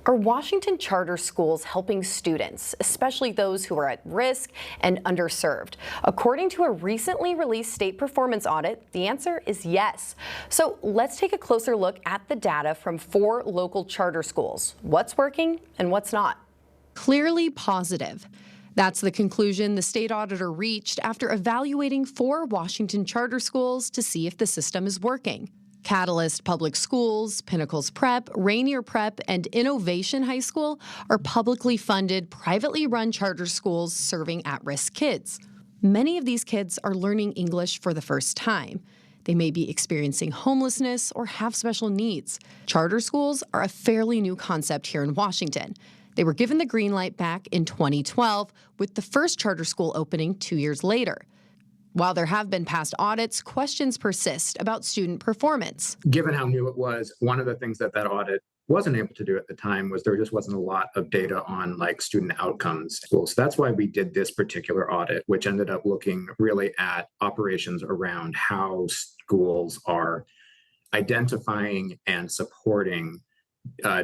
Are Washington charter schools helping students, especially those who are at risk and underserved? According to a recently released state performance audit, the answer is yes. So let's take a closer look at the data from 4 local charter schools. What's working and what's not? Clearly positive. That's the conclusion the state auditor reached after evaluating 4 Washington charter schools to see if the system is working. Catalyst Public Schools, Pinnacles Prep, Rainier Prep, and Innovation High School are publicly funded, privately run charter schools serving at-risk kids. Many of these kids are learning English for the first time. They may be experiencing homelessness or have special needs. Charter schools are a fairly new concept here in Washington. They were given the green light back in 2012, with the first charter school opening 2 years later. While there have been past audits, questions persist about student performance. Given how new it was, one of the things that audit wasn't able to do at the time was there just wasn't a lot of data on student outcomes. So that's why we did this particular audit, which ended up looking really at operations around how schools are identifying and supporting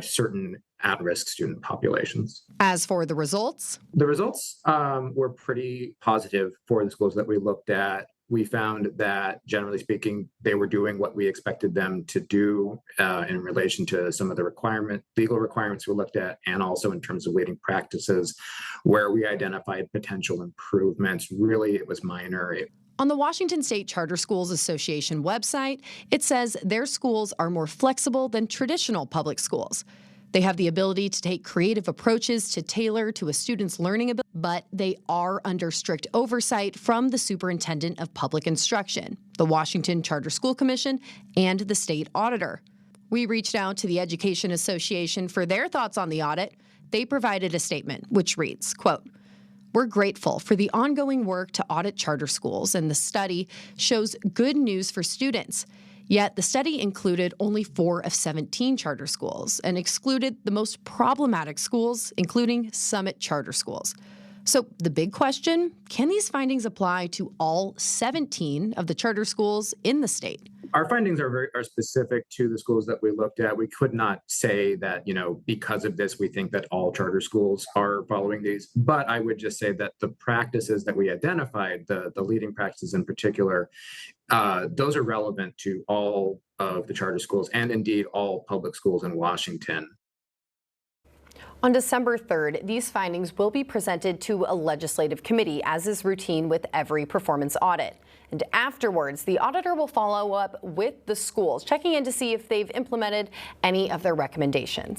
certain at-risk student populations. As for the results? The results were pretty positive for the schools that we looked at. We found that, generally speaking, they were doing what we expected them to do in relation to some of the legal requirements we looked at, and also in terms of leading practices, where we identified potential improvements. Really, it was minor. On the Washington State Charter Schools Association website, it says their schools are more flexible than traditional public schools. They have the ability to take creative approaches to tailor to a student's learning ability, but they are under strict oversight from the Superintendent of Public Instruction, the Washington Charter School Commission, and the state auditor. We reached out to the Education Association for their thoughts on the audit. They provided a statement, which reads, quote, "We're grateful for the ongoing work to audit charter schools, and the study shows good news for students. Yet the study included only 4 of 17 charter schools and excluded the most problematic schools, including Summit Charter Schools. So the big question, can these findings apply to all 17 of the charter schools in the state?" Our findings are specific to the schools that we looked at. We could not say that, because of this, we think that all charter schools are following these. But I would just say that the practices that we identified, the leading practices in particular, those are relevant to all of the charter schools and indeed all public schools in Washington. On December 3rd, these findings will be presented to a legislative committee, as is routine with every performance audit. And afterwards, the auditor will follow up with the schools, checking in to see if they've implemented any of their recommendations.